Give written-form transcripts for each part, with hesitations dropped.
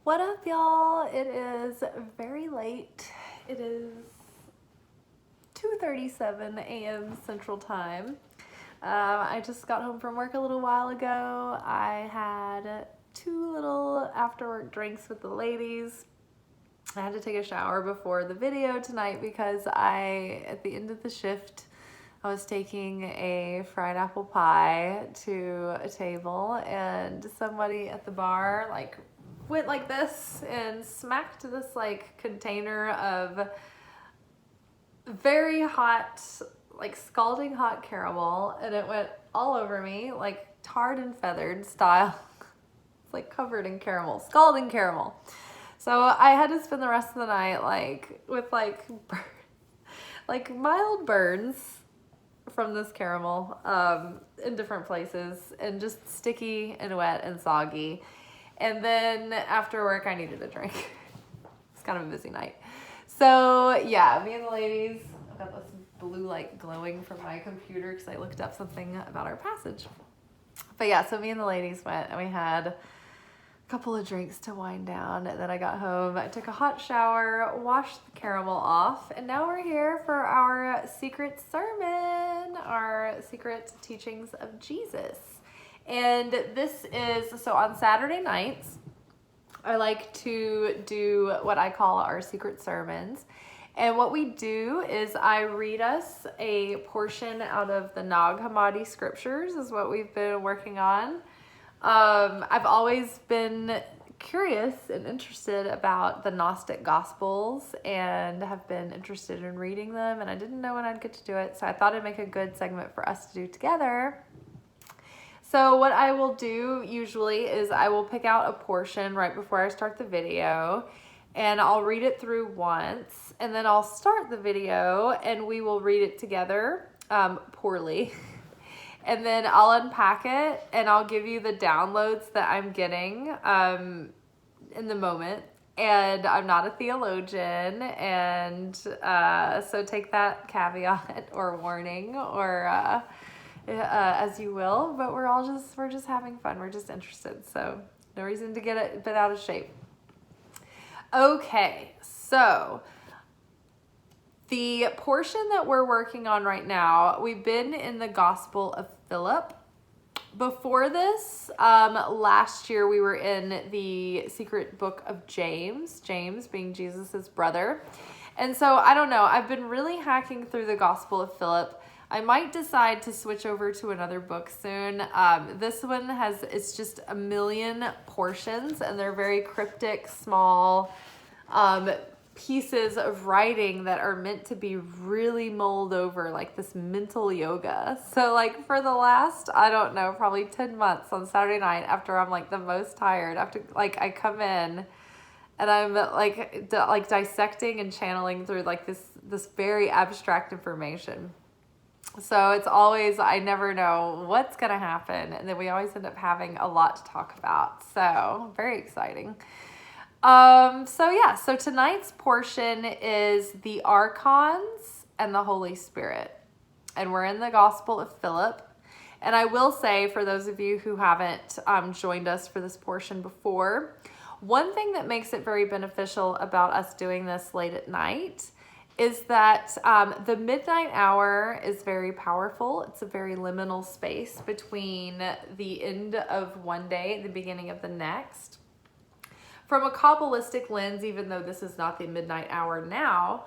What up, y'all? It is very late. It is 2:37 a.m. Central Time. I just got home from work a little while ago. I had 2 little after-work drinks with the ladies. I had to take a shower before the video tonight because at the end of the shift, I was taking a fried apple pie to a table and somebody at the bar went like this and smacked this container of very hot, scalding hot caramel, and it went all over me like tarred and feathered style. It's covered in caramel, scalding caramel. So I had to spend the rest of the night with mild burns from this caramel in different places, and just sticky and wet and soggy. And then after work, I needed a drink. It's kind of a busy night. So yeah, me and the ladies, I've got this blue light glowing from my computer because I looked up something about our passage. But yeah, so me and the ladies went and we had a couple of drinks to wind down, and then I got home, I took a hot shower, washed the caramel off, and now we're here for our secret sermon, our secret teachings of Jesus. And this is, so on Saturday nights, I like to do what I call our secret sermons. And what we do is I read us a portion out of the Nag Hammadi scriptures is what we've been working on. I've always been curious and interested about the Gnostic Gospels and have been interested in reading them, and I didn't know when I'd get to do it, so I thought it'd make a good segment for us to do together. So what I will do usually is I will pick out a portion right before I start the video, and I'll read it through once, and then I'll start the video and we will read it together, poorly. And then I'll unpack it and I'll give you the downloads that I'm getting in the moment. And I'm not a theologian, and so take that caveat or warning or as you will. But we're just having fun. We're just interested. So no reason to get it bent out of shape. Okay, so the portion that we're working on right now, we've been in the Gospel of Philip. Before this, last year we were in the secret book of James being Jesus's brother. And so I don't know, I've been really hacking through the Gospel of Philip. I might decide to switch over to another book soon. This one it's just a million portions, and they're very cryptic, small pieces of writing that are meant to be really mulled over, like this mental yoga. So for the last, I don't know, probably 10 months on Saturday night after I'm the most tired, after I come in and I'm dissecting and channeling through this very abstract information. So it's always, I never know what's going to happen. And then we always end up having a lot to talk about. So very exciting. So tonight's portion is the Archons and the Holy Spirit. And we're in the Gospel of Philip. And I will say, for those of you who haven't joined us for this portion before, one thing that makes it very beneficial about us doing this late at night is that the midnight hour is very powerful. It's a very liminal space between the end of one day and the beginning of the next. From a Kabbalistic lens, even though this is not the midnight hour now,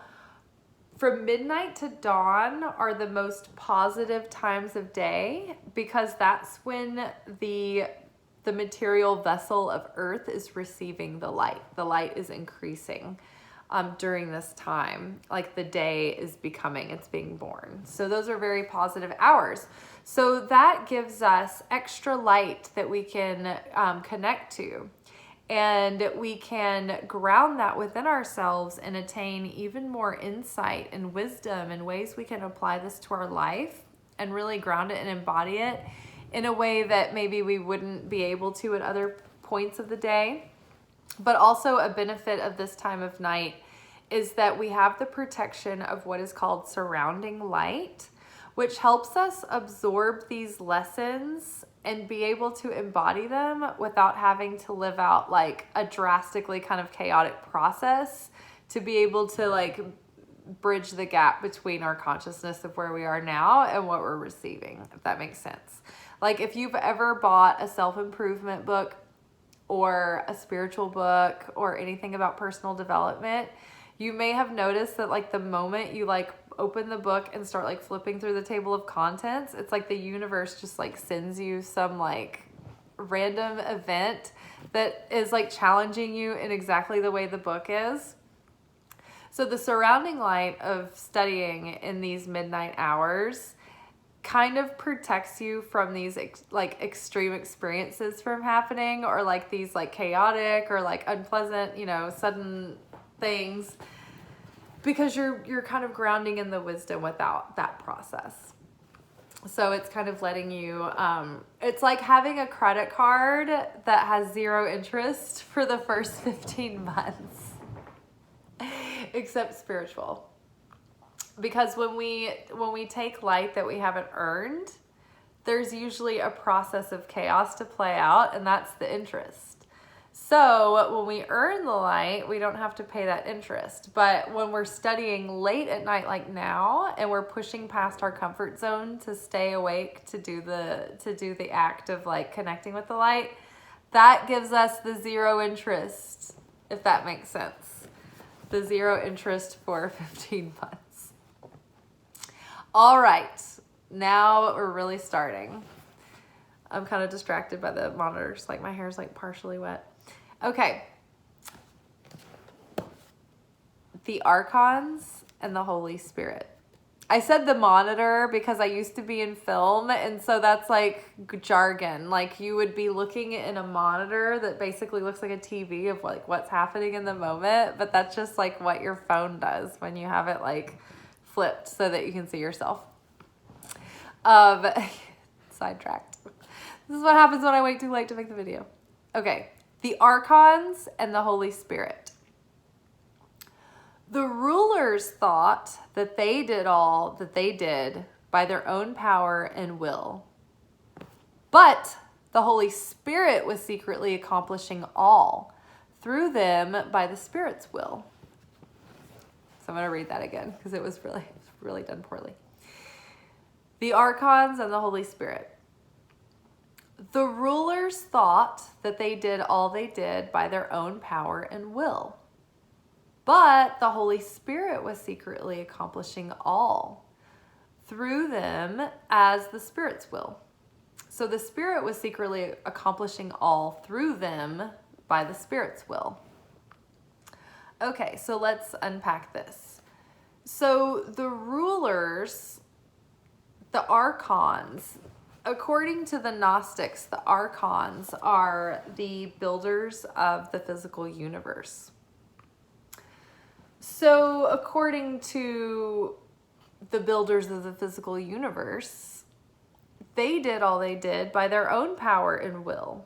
from midnight to dawn are the most positive times of day, because that's when the material vessel of earth is receiving the light. The light is increasing during this time, the day is it's being born. So those are very positive hours. So that gives us extra light that we can connect to. And we can ground that within ourselves and attain even more insight and wisdom and ways we can apply this to our life and really ground it and embody it in a way that maybe we wouldn't be able to at other points of the day. But also a benefit of this time of night is that we have the protection of what is called surrounding light, which helps us absorb these lessons and be able to embody them without having to live out like a drastically kind of chaotic process, to be able to like bridge the gap between our consciousness of where we are now and what we're receiving, if that makes sense. Like if you've ever bought a self-improvement book or a spiritual book or anything about personal development, you may have noticed that like the moment you like open the book and start like flipping through the table of contents, it's like the universe just like sends you some like random event that is like challenging you in exactly the way the book is. So the surrounding light of studying in these midnight hours kind of protects you from these like extreme experiences from happening, or like these like chaotic or like unpleasant, you know, sudden things, because you're kind of grounding in the wisdom without that process. So it's kind of letting you, it's like having a credit card that has 0 interest for the first 15 months, except spiritual. Because when we take light that we haven't earned, there's usually a process of chaos to play out, and that's the interest. So when we earn the light, we don't have to pay that interest. But when we're studying late at night like now, and we're pushing past our comfort zone to stay awake to do the act of like connecting with the light, that gives us the 0 interest, if that makes sense. The 0 interest for 15 months. All right, now we're really starting. I'm kind of distracted by the monitors, like my hair's like partially wet. Okay. The Archons and the Holy Spirit. I said the monitor because I used to be in film, and so that's like jargon. Like you would be looking in a monitor that basically looks like a TV of like what's happening in the moment, but that's just like what your phone does when you have it like flipped so that you can see yourself. Sidetracked. This is what happens when I wait too late to make the video. Okay, the Archons and the Holy Spirit. The rulers thought that they did all that they did by their own power and will. But the Holy Spirit was secretly accomplishing all through them by the Spirit's will. So I'm going to read that again because it was really done poorly. The Archons and the Holy Spirit. The rulers thought that they did all they did by their own power and will. But the Holy Spirit was secretly accomplishing all through them as the Spirit's will. So the Spirit was secretly accomplishing all through them by the Spirit's will. Okay, so let's unpack this. So the rulers, the Archons, according to the Gnostics, the Archons are the builders of the physical universe. So according to the builders of the physical universe, they did all they did by their own power and will.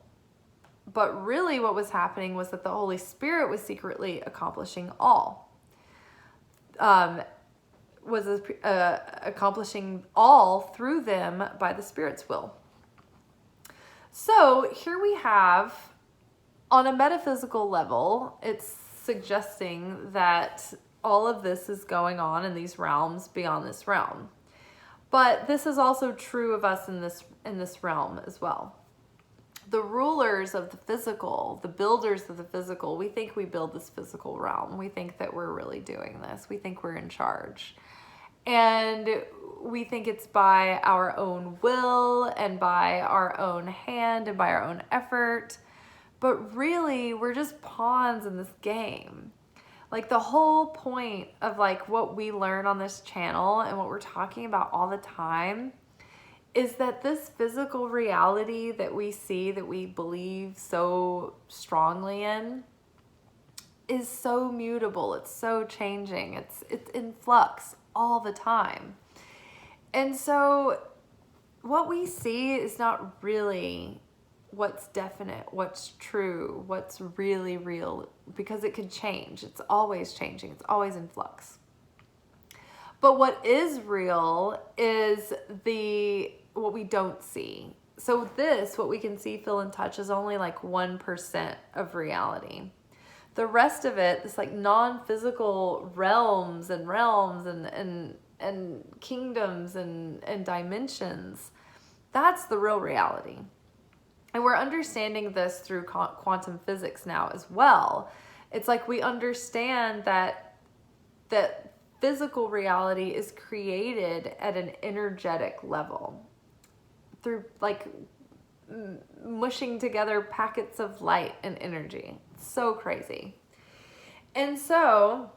But really what was happening was that the Holy Spirit was secretly accomplishing all. Accomplishing all through them by the Spirit's will. So here we have, on a metaphysical level, it's suggesting that all of this is going on in these realms beyond this realm. But this is also true of us in this realm as well. The rulers of the physical, the builders of the physical, we think we build this physical realm. We think that we're really doing this. We think we're in charge. And we think it's by our own will and by our own hand and by our own effort. But really, we're just pawns in this game. Like the whole point of like what we learn on this channel and what we're talking about all the time is that this physical reality that we see, that we believe so strongly in, is so mutable. It's so changing. It's in flux all the time. And so what we see is not really what's definite, what's true, what's really real, because it could change. It's always changing. It's always in flux. But what is real is what we don't see. So this, what we can see, feel, and touch, is only like 1% of reality. The rest of it, this like non-physical realms and kingdoms and dimensions, that's the real reality. And we're understanding this through quantum physics now as well. It's like we understand that physical reality is created at an energetic level through like mushing together packets of light and energy. It's so crazy. And so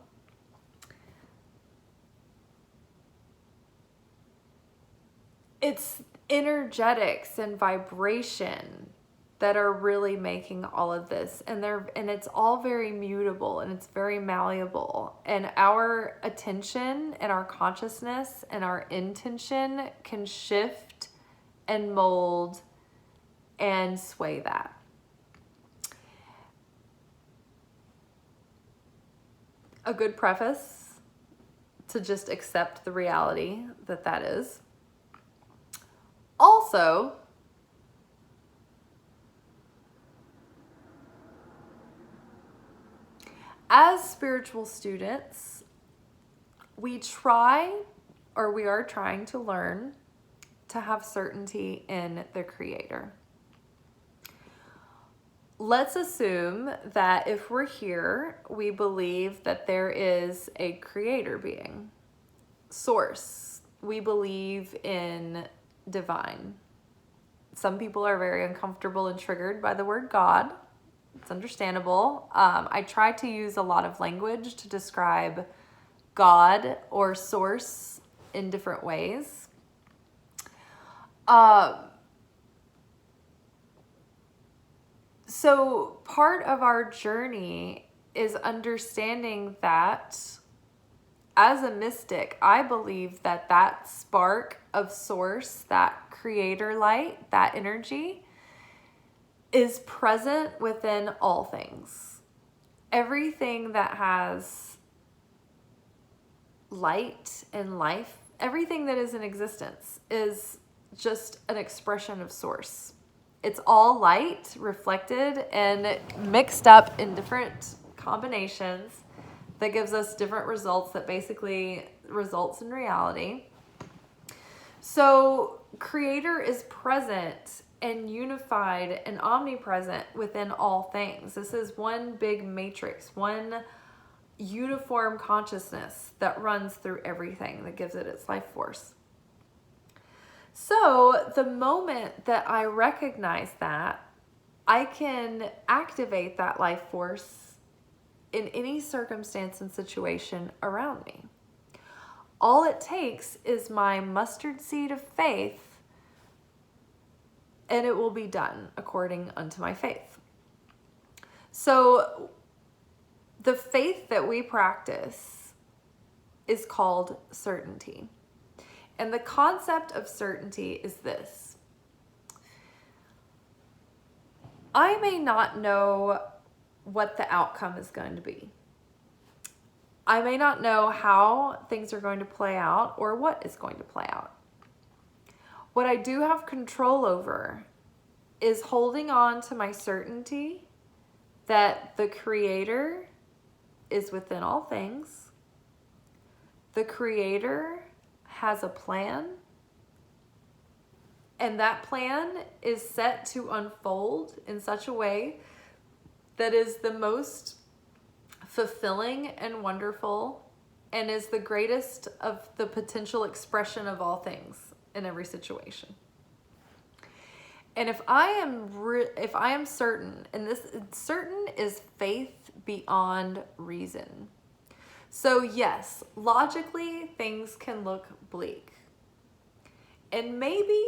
it's energetics and vibration that are really making all of this, and it's all very mutable and it's very malleable, and our attention and our consciousness and our intention can shift and mold and sway that. A good preface to just accept the reality that is. Also, as spiritual students, we are trying to learn to have certainty in the Creator. Let's assume that if we're here, we believe that there is a creator being, source. We believe in divine. Some people are very uncomfortable and triggered by the word God. It's understandable. I try to use a lot of language to describe God or source in different ways. So part of our journey is understanding that as a mystic, I believe that spark of source, that creator light, that energy is present within all things. Everything that has light and life, everything that is in existence is just an expression of source. It's all light reflected and mixed up in different combinations that gives us different results that basically results in reality. So Creator is present and unified and omnipresent within all things. This is one big matrix, one uniform consciousness that runs through everything, that gives it its life force. So the moment that I recognize that, I can activate that life force in any circumstance and situation around me. All it takes is my mustard seed of faith, and it will be done according unto my faith. So the faith that we practice is called certainty. And the concept of certainty is this: I may not know what the outcome is going to be. I may not know how things are going to play out or what is going to play out. What I do have control over is holding on to my certainty that the Creator is within all things. The Creator has a plan, and that plan is set to unfold in such a way that is the most fulfilling and wonderful, and is the greatest of the potential expression of all things in every situation. And if I am certain, and this certain is faith beyond reason. So yes, logically things can look bleak. And maybe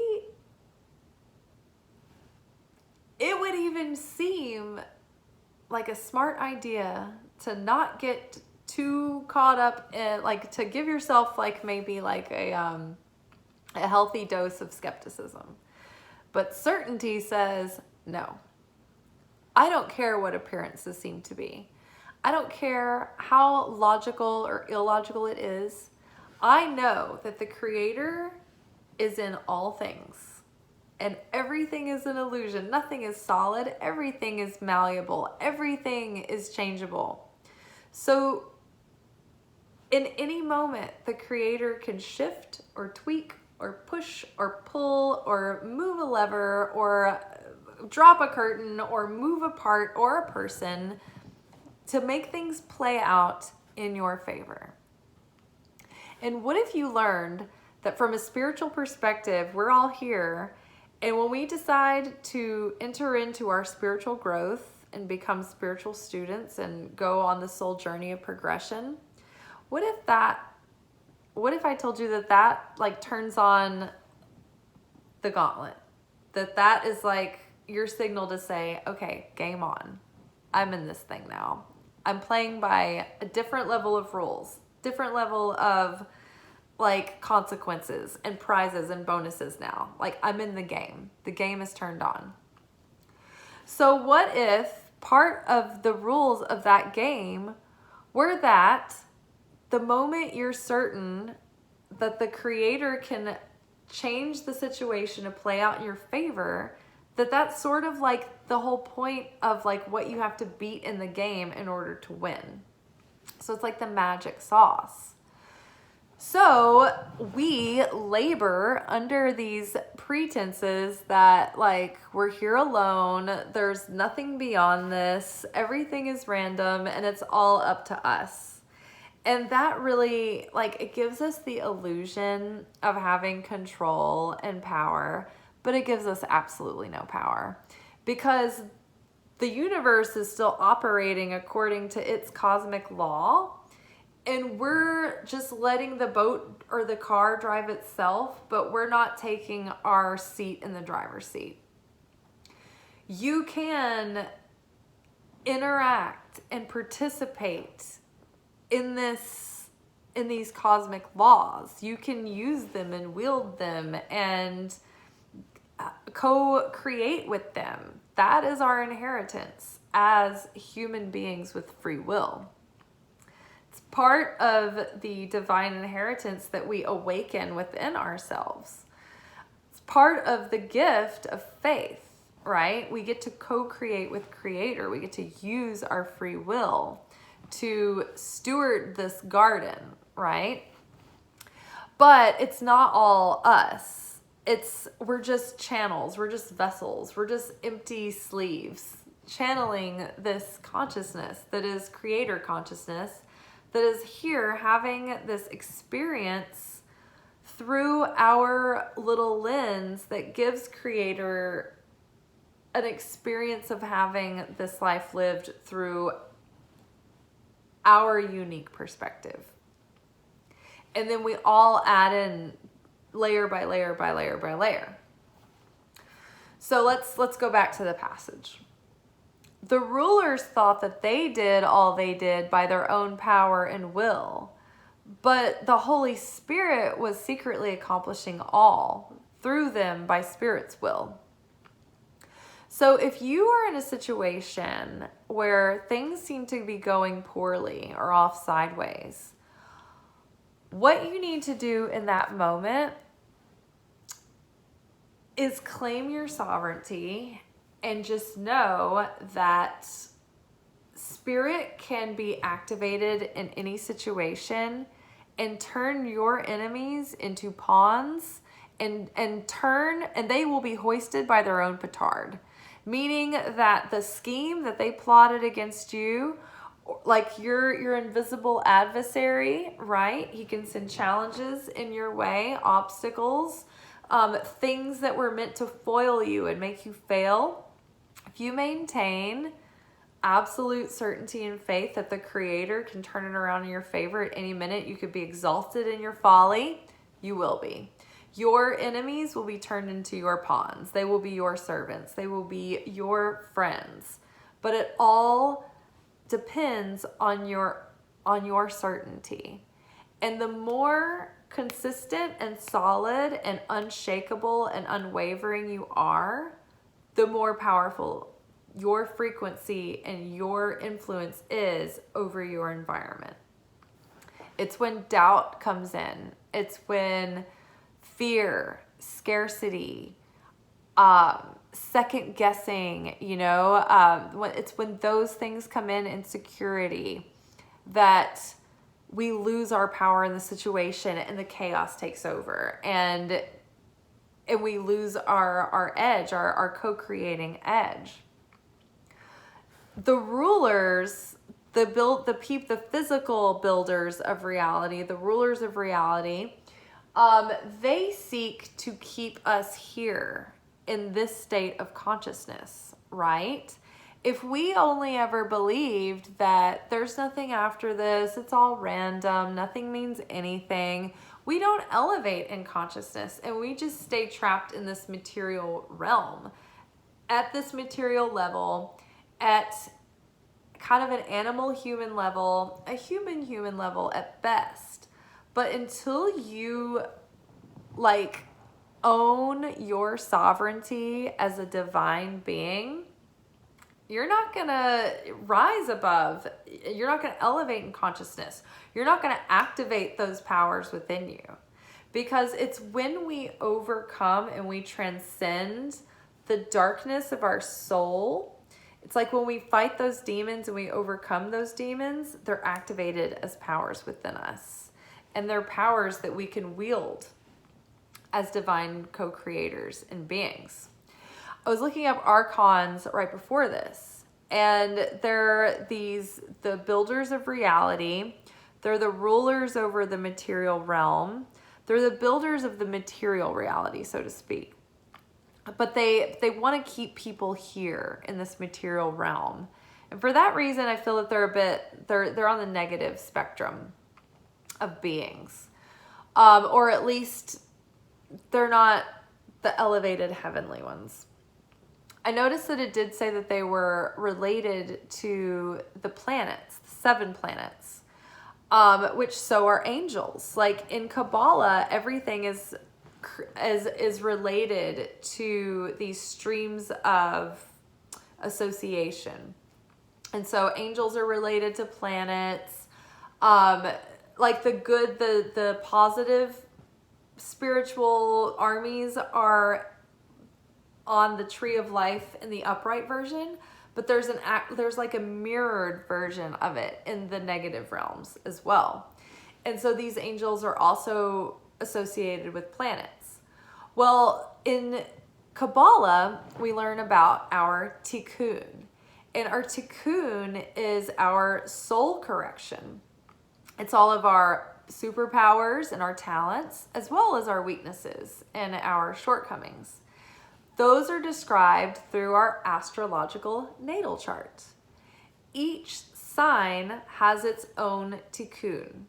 it would even seem like a smart idea to not get too caught up in, like, to give yourself like maybe like a healthy dose of skepticism. But certainty says, no. I don't care what appearances seem to be. I don't care how logical or illogical it is. I know that the Creator is in all things, and everything is an illusion. Nothing is solid. Everything is malleable. Everything is changeable. So in any moment, the creator can shift or tweak or push or pull or move a lever or drop a curtain or move a part or a person to make things play out in your favor. And what if you learned that from a spiritual perspective, we're all here, and when we decide to enter into our spiritual growth and become spiritual students and go on the soul journey of progression, what if I told you that like turns on the gauntlet? That is like your signal to say, okay, game on. I'm in this thing now. I'm playing by a different level of rules, different level of like consequences and prizes and bonuses now. Like I'm in the game. The game is turned on. So what if part of the rules of that game were that the moment you're certain that the creator can change the situation to play out in your favor, that's sort of like the whole point of like what you have to beat in the game in order to win. So it's like the magic sauce. So we labor under these pretenses that like we're here alone, there's nothing beyond this, everything is random, and it's all up to us. And that really, like, it gives us the illusion of having control and power, but it gives us absolutely no power because the universe is still operating according to its cosmic law. And we're just letting the boat or the car drive itself, but we're not taking our seat in the driver's seat. You can interact and participate in these cosmic laws. You can use them and wield them and co-create with them. That is our inheritance as human beings with free will. It's part of the divine inheritance that we awaken within ourselves. It's part of the gift of faith, right? We get to co-create with Creator. We get to use our free will to steward this garden, right? But it's not all us. We're just channels. We're just vessels. We're just empty sleeves channeling this consciousness that is Creator consciousness, that is here having this experience through our little lens that gives Creator an experience of having this life lived through our unique perspective. And then we all add in layer by layer by layer by layer. So let's go back to the passage. The rulers thought that they did all they did by their own power and will, but the Holy Spirit was secretly accomplishing all through them by Spirit's will. So if you are in a situation where things seem to be going poorly or off sideways, what you need to do in that moment is claim your sovereignty and just know that Spirit can be activated in any situation and turn your enemies into pawns and they will be hoisted by their own petard. Meaning that the scheme that they plotted against you, like your invisible adversary, right? He can send challenges in your way, obstacles, things that were meant to foil you and make you fail. If you maintain absolute certainty and faith that the Creator can turn it around in your favor at any minute, you could be exalted in your folly, you will be. Your enemies will be turned into your pawns. They will be your servants. They will be your friends. But it all depends on your certainty. And the more consistent and solid and unshakable and unwavering you are, the more powerful your frequency and your influence is over your environment. It's when doubt comes in. It's when fear, scarcity, second guessing, it's when those things come in, insecurity, that we lose our power in the situation and the chaos takes over, and we lose our edge, our co-creating edge. The rulers, the physical builders of reality, the rulers of reality, they seek to keep us here in this state of consciousness, right? If we only ever believed that there's nothing after this, it's all random, nothing means anything, we don't elevate in consciousness, and we just stay trapped in this material realm, at this material level, at kind of an animal-human level, a human-human level at best. But until you own your sovereignty as a divine being, you're not going to rise above. You're not going to elevate in consciousness. You're not going to activate those powers within you. Because it's when we overcome and we transcend the darkness of our soul. It's like when we fight those demons and we overcome those demons, they're activated as powers within us. And they're powers that we can wield as divine co-creators and beings. I was looking up Archons right before this, and they're the builders of reality. They're the rulers over the material realm. They're the builders of the material reality, so to speak. But they want to keep people here in this material realm. And for that reason, I feel that they're on the negative spectrum of beings. Or at least they're not the elevated heavenly ones. I noticed that it did say that they were related to the planets, the 7 planets, which so are angels. Like in Kabbalah, everything is related to these streams of association. And so angels are related to planets. Like the positive spiritual armies are on the tree of life in the upright version, but there's like a mirrored version of it in the negative realms as well. And so these angels are also associated with planets. Well, in Kabbalah, we learn about our tikkun. And our tikkun is our soul correction. It's all of our superpowers and our talents, as well as our weaknesses and our shortcomings. Those are described through our astrological natal chart. Each sign has its own tikkun,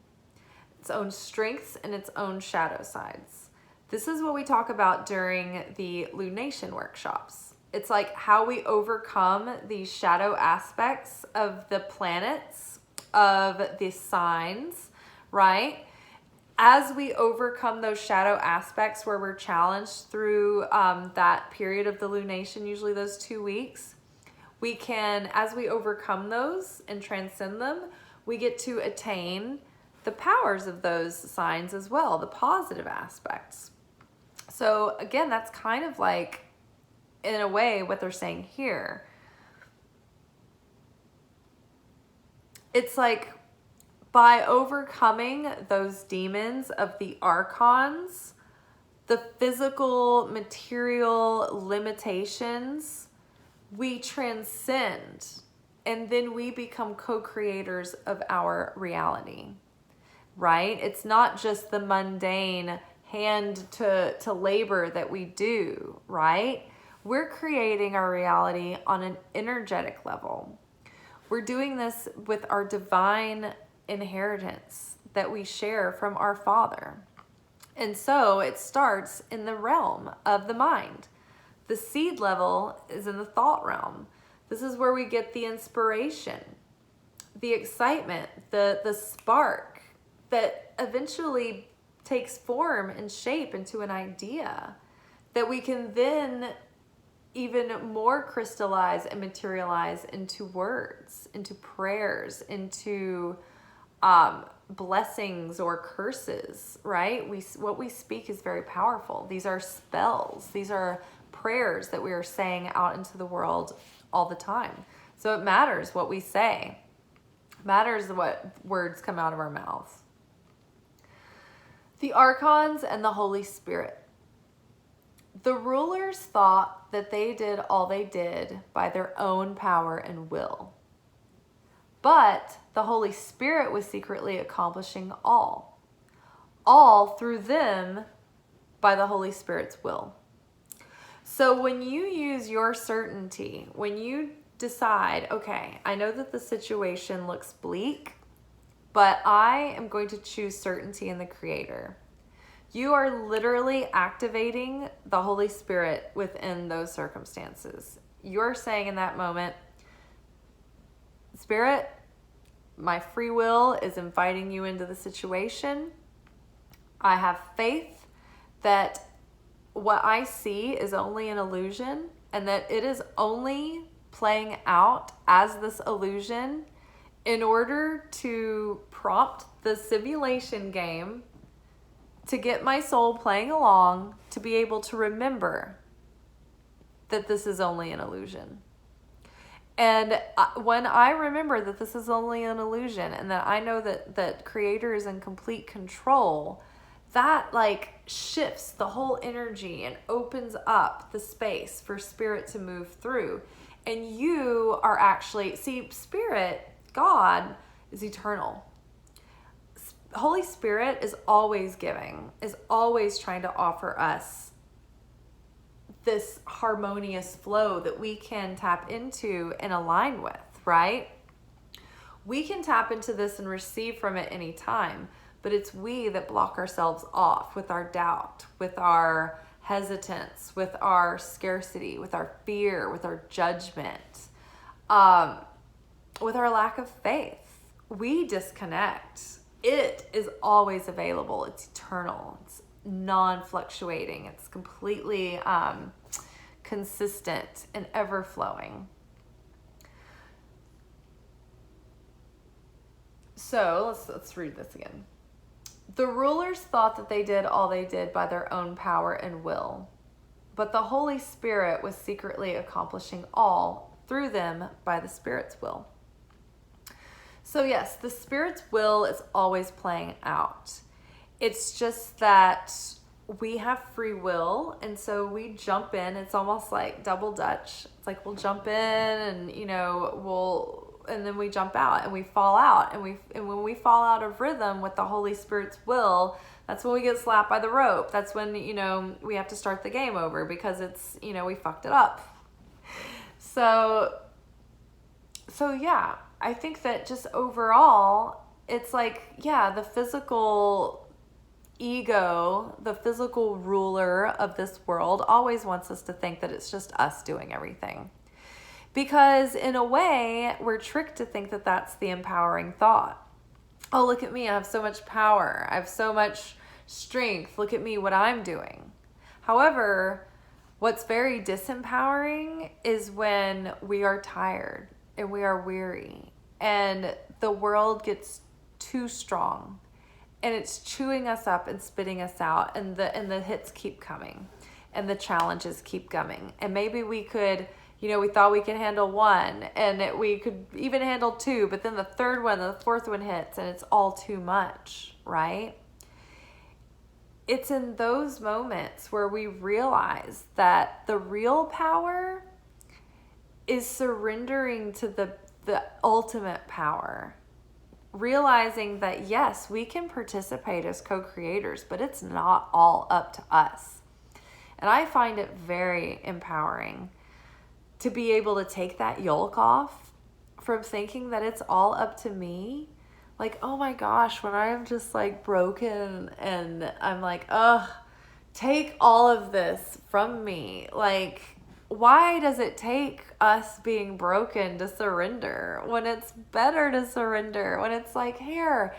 its own strengths and its own shadow sides. This is what we talk about during the lunation workshops. It's like how we overcome these shadow aspects of the planets, of the signs, right? As we overcome those shadow aspects where we're challenged through that period of the lunation, usually those 2 weeks, we can, as we overcome those and transcend them, we get to attain the powers of those signs as well, the positive aspects. So again, that's kind of like, in a way, what they're saying here. It's like, by overcoming those demons of the archons, the physical, material limitations, we transcend, and then we become co-creators of our reality, right? It's not just the mundane hand to labor that we do, right? We're creating our reality on an energetic level. We're doing this with our divine inheritance that we share from our Father. And so it starts in the realm of the mind. The seed level is in the thought realm. This is where we get the inspiration, the excitement, the spark that eventually takes form and shape into an idea that we can then even more crystallize and materialize into words, into prayers, into blessings or curses, right? What we speak is very powerful. These are spells. These are prayers that we are saying out into the world all the time. So it matters what we say. It matters what words come out of our mouths. The Archons and the Holy Spirit. The rulers thought that they did all they did by their own power and will. But the Holy Spirit was secretly accomplishing all through them by the Holy Spirit's will. So when you use your certainty, when you decide, okay, I know that the situation looks bleak, but I am going to choose certainty in the Creator. You are literally activating the Holy Spirit within those circumstances. You're saying in that moment, Spirit, my free will is inviting you into the situation. I have faith that what I see is only an illusion and that it is only playing out as this illusion in order to prompt the simulation game to get my soul playing along to be able to remember that this is only an illusion. And when I remember that this is only an illusion and that I know that Creator is in complete control, that like shifts the whole energy and opens up the space for Spirit to move through. And you are actually, see, Spirit, God, is eternal. Holy Spirit is always giving, is always trying to offer us this harmonious flow that we can tap into and align with, right? We can tap into this and receive from it anytime, but it's we that block ourselves off with our doubt, with our hesitance, with our scarcity, with our fear, with our judgment, with our lack of faith. We disconnect. It is always available. It's eternal. It's non-fluctuating. It's completely consistent and ever-flowing. So let's read this again. The rulers thought that they did all they did by their own power and will, but the Holy Spirit was secretly accomplishing all through them by the Spirit's will. So yes, the Spirit's will is always playing out. It's just that we have free will, and so we jump in. It's almost like double dutch. It's like we'll jump in and, and then we jump out and we fall out. And when we fall out of rhythm with the Holy Spirit's will, that's when we get slapped by the rope. That's when, we have to start the game over because it's, we fucked it up. So yeah, I think that just overall, it's like, yeah, the physical ego, the physical ruler of this world always wants us to think that it's just us doing everything. Because in a way, we're tricked to think that that's the empowering thought. Oh, look at me. I have so much power. I have so much strength. Look at me, what I'm doing. However, what's very disempowering is when we are tired and we are weary and the world gets too strong and it's chewing us up and spitting us out, and the hits keep coming and the challenges keep coming. And maybe we could, we thought we could handle one and we could even handle two, but then the third one, the fourth one hits and it's all too much, right? It's in those moments where we realize that the real power is surrendering to the ultimate power. Realizing that, yes, we can participate as co-creators, but it's not all up to us. And I find it very empowering to be able to take that yoke off from thinking that it's all up to me. Like, oh my gosh, when I'm just like broken and I'm like, take all of this from me. Like, why does it take us being broken to surrender when it's better to surrender? When it's like, here,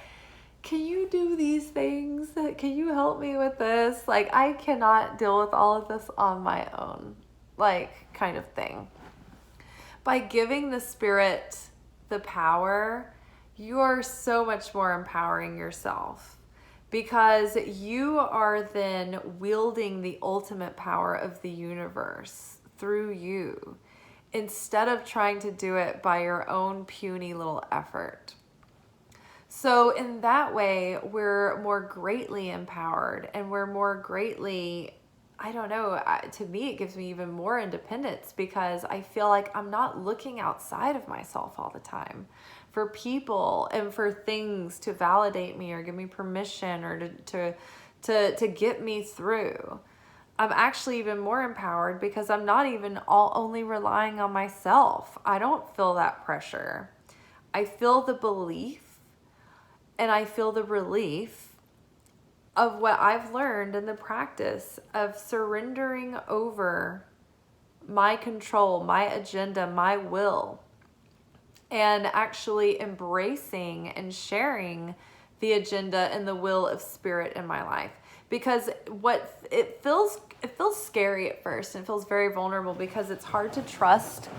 can you do these things? Can you help me with this? Like, I cannot deal with all of this on my own, like, kind of thing. By giving the Spirit the power, you are so much more empowering yourself because you are then wielding the ultimate power of the universe through you, instead of trying to do it by your own puny little effort. So in that way, we're more greatly empowered, and we're more greatly, I don't know, to me, it gives me even more independence, because I feel like I'm not looking outside of myself all the time for people and for things to validate me or give me permission or to get me through. I'm actually even more empowered because I'm not even only relying on myself. I don't feel that pressure. I feel the belief and I feel the relief of what I've learned in the practice of surrendering over my control, my agenda, my will, and actually embracing and sharing the agenda and the will of spirit in my life. Because it feels scary at first, and it feels very vulnerable, because it's hard to trust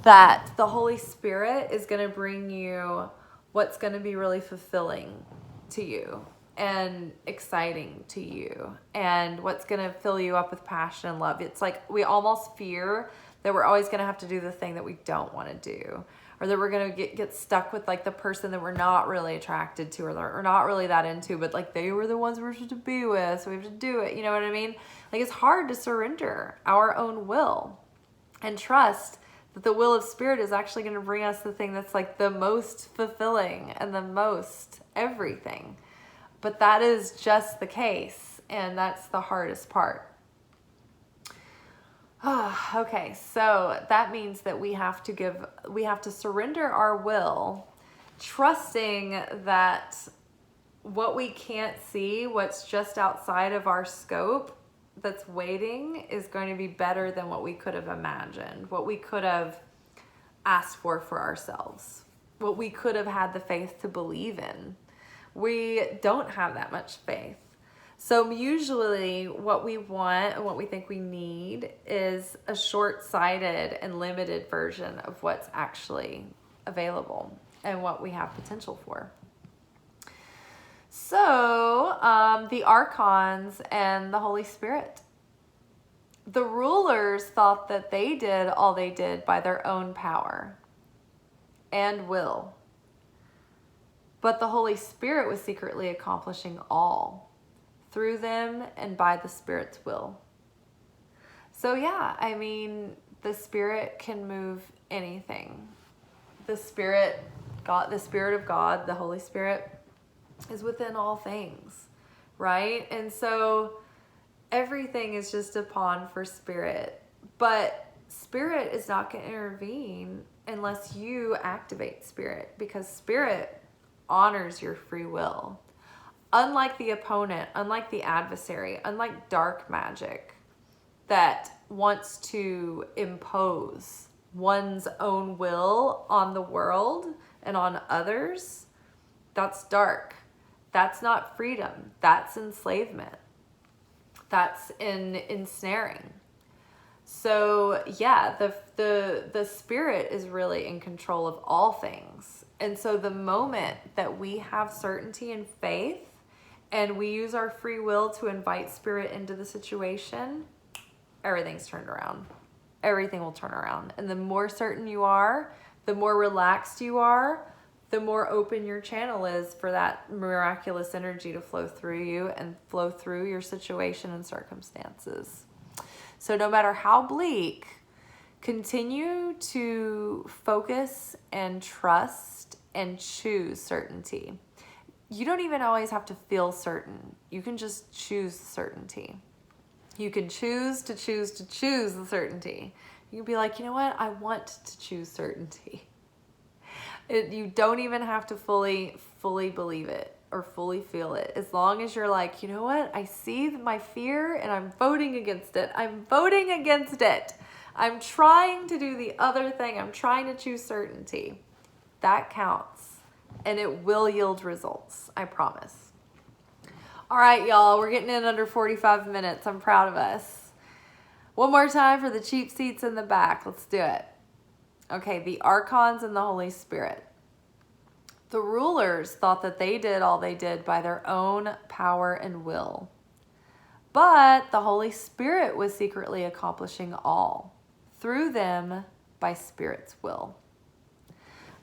that the Holy Spirit is going to bring you what's going to be really fulfilling to you and exciting to you, and what's going to fill you up with passion and love. It's like we almost fear that we're always going to have to do the thing that we don't want to do, or that we're going to get stuck with like the person that we're not really attracted to, or not really that into, but like they were the ones we're supposed to be with, so we have to do it. You know what I mean? Like, it's hard to surrender our own will and trust that the will of spirit is actually going to bring us the thing that's like the most fulfilling and the most everything. But that is just the case, and that's the hardest part. Okay, so that means that we have to surrender our will, trusting that what we can't see, what's just outside of our scope, that's waiting, is going to be better than what we could have imagined, what we could have asked for ourselves, what we could have had the faith to believe in. We don't have that much faith. So usually what we want and what we think we need is a short-sighted and limited version of what's actually available and what we have potential for. So the Archons and the Holy Spirit. The rulers thought that they did all they did by their own power and will. But the Holy Spirit was secretly accomplishing all through them and by the Spirit's will. So yeah, I mean, the Spirit can move anything. The Spirit of God, the Holy Spirit, is within all things, right? And so everything is just a pawn for Spirit. But Spirit is not going to intervene unless you activate Spirit, because Spirit honors your free will. Unlike the opponent, unlike the adversary, unlike dark magic that wants to impose one's own will on the world and on others, that's dark. That's not freedom. That's enslavement. That's ensnaring. So yeah, the Spirit is really in control of all things. And so the moment that we have certainty and faith, and we use our free will to invite Spirit into the situation, everything's turned around. Everything will turn around. And the more certain you are, the more relaxed you are, the more open your channel is for that miraculous energy to flow through you and flow through your situation and circumstances. So no matter how bleak, continue to focus and trust and choose certainty. You don't even always have to feel certain. You can just choose certainty. You can choose the certainty. You can be like, you know what? I want to choose certainty. You don't even have to fully believe it or fully feel it. As long as you're like, you know what? I see my fear and I'm voting against it. I'm voting against it. I'm trying to do the other thing. I'm trying to choose certainty. That counts. And it will yield results. I promise. All right, y'all. We're getting in under 45 minutes. I'm proud of us. One more time for the cheap seats in the back. Let's do it. Okay, the Archons and the Holy Spirit. The rulers thought that they did all they did by their own power and will. But the Holy Spirit was secretly accomplishing all through them by Spirit's will.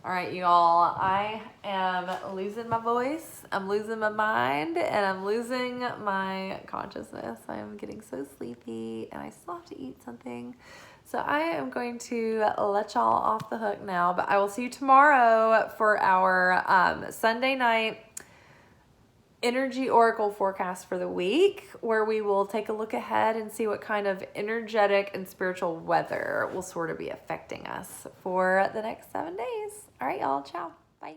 All right, you all, I am losing my voice, I'm losing my mind, and I'm losing my consciousness. I am getting so sleepy, and I still have to eat something. So I am going to let y'all off the hook now, but I will see you tomorrow for our Sunday night energy oracle forecast for the week, where we will take a look ahead and see what kind of energetic and spiritual weather will sort of be affecting us for the next 7 days. All right, y'all. Ciao. Bye.